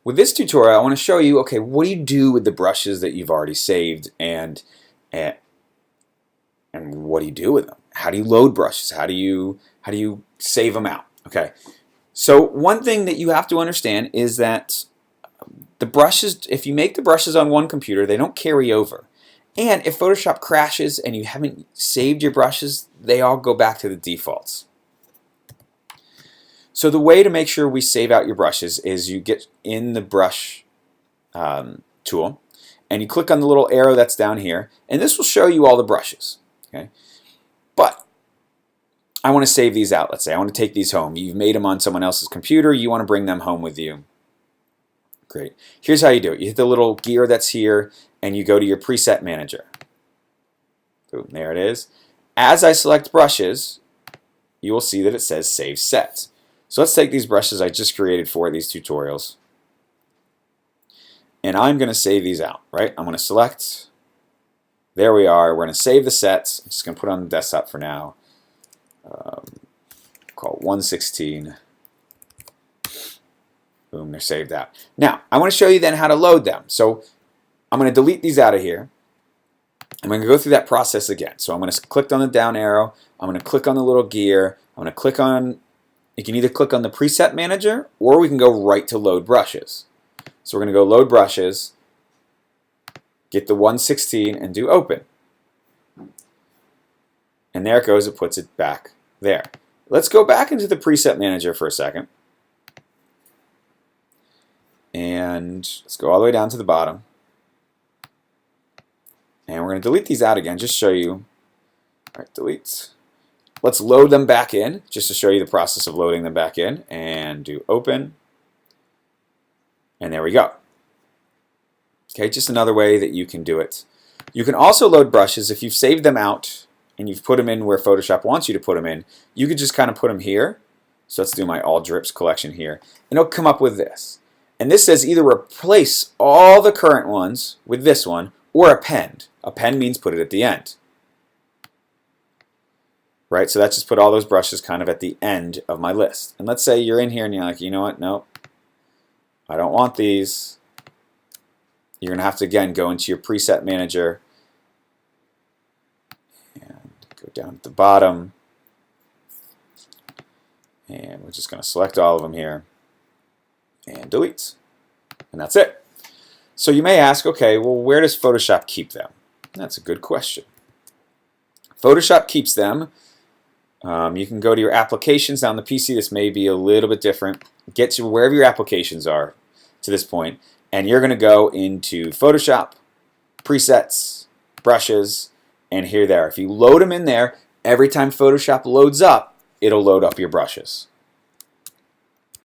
With this tutorial, I want to show you, okay, what do you do with the brushes that you've already saved, and what do you do with them? How do you load brushes? How do you save them out? Okay, so one thing that you have to understand is that the brushes, if you make the brushes on one computer, they don't carry over. And if Photoshop crashes and you haven't saved your brushes, they all go back to the defaults. So the way to make sure we save out your brushes is you get in the brush tool and you click on the little arrow that's down here, and this will show you all the brushes. Okay, but I want to save these out. Let's say I want to take these home. You've made them on someone else's computer. You want to bring them home with you. Great. Here's how you do it. You hit the little gear that's here and you go to your preset manager. Boom, there it is. As I select brushes, you will see that it says Save Sets. So let's take these brushes I just created for these tutorials, and I'm going to save these out, right? I'm going to select. There we are. We're going to save the sets. I'm just going to put it on the desktop for now. Call it 116. Boom, they're saved out. Now, I want to show you then how to load them. So I'm going to delete these out of here. I'm going to go through that process again. So I'm going to click on the down arrow. I'm going to click on the little gear. I'm going to click on, you can either click on the preset manager or we can go right to load brushes. So we're going to go load brushes, get the 116 and do open. And there it goes, it puts it back there. Let's go back into the preset manager for a second. And let's go all the way down to the bottom. And we're going to delete these out again, just to show you. All right, delete. Let's load them back in, just to show you the process of loading them back in. And do open. And there we go. Okay, just another way that you can do it. You can also load brushes if you've saved them out and you've put them in where Photoshop wants you to put them in. You could just kind of put them here. So let's do my all drips collection here. And it'll come up with this. And this says either replace all the current ones with this one or append. Append means put it at the end. Right, so that's just put all those brushes kind of at the end of my list. And let's say you're in here and you're like, you know what, nope, I don't want these. You're going to have to, again, go into your preset manager and go down at the bottom. And we're just going to select all of them here and delete. And that's it. So you may ask, okay, well, where does Photoshop keep them? That's a good question. Photoshop keeps them. You can go to your applications. Now on the PC, this may be a little bit different. Get to wherever your applications are to this point, and you're going to go into Photoshop, presets, brushes, and here there. If you load them in there, every time Photoshop loads up, it'll load up your brushes.